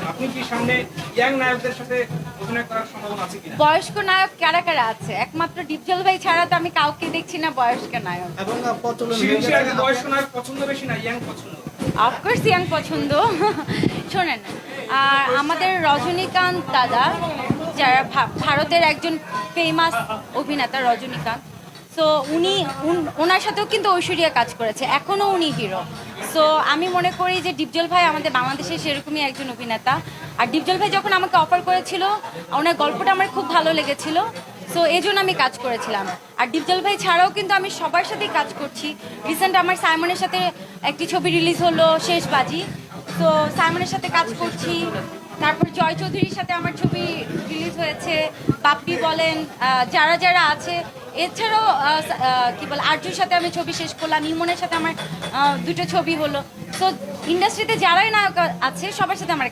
করছেন, আপনি কি সামনে ইয়াং নায়কদের সাথে অভিনয় করার সম্ভাবনা আছে কিনা? বয়স্ক নায়ক কারা কারা আছে? একমাত্র ডিপজল ভাই ছাড়া তো আমি কাউকে দেখছি না বয়স্ক নায়ক। এবং প্রচলন শিরিন হয়ে শিয়ার গেছে কি বয়স্ক নায়ক পছন্দ বেশি না ইয়াং পছন্দ? অফকোর্স ইয়াং পছন্দ। শোনেন, আর আমাদের রজনীকান্ত দাদা, যারা ভারতের একজন ফেমাস অভিনেতা রজনীকান্ত, সো ওনার সাথেও কিন্তু ঐশ্বরিয়া কাজ করেছে, এখনও উনি হিরো। সো আমি মনে করি যে ডিপজল ভাই আমাদের বাংলাদেশের সেরকমই একজন অভিনেতা। আর ডিপজল ভাই যখন আমাকে অফার করেছিল, ওনার গল্পটা আমার খুব ভালো লেগেছিল, সো এই জন্য আমি কাজ করেছিলাম। আর ডিপজল ভাই ছাড়াও কিন্তু আমি সবার সাথেই কাজ করছি। রিসেন্ট আমার সাইমনের সাথে একটি ছবি রিলিজ হলো, শেষবাজি। তো সাইমনের সাথে কাজ করছি। তারপর জয় চৌধুরীর সাথে আমার ছবি রিলিজ হয়েছে, বাপ্পি বলেন, যারা যারা আছে। এছাড়াও কি বলে, আরজুর সাথে আমি ছবি শেষ করলাম, ইমনের সাথে আমার দুটো ছবি হলো। তো ইন্ডাস্ট্রিতে যারাই নায়ক আছে সবার সাথে আমার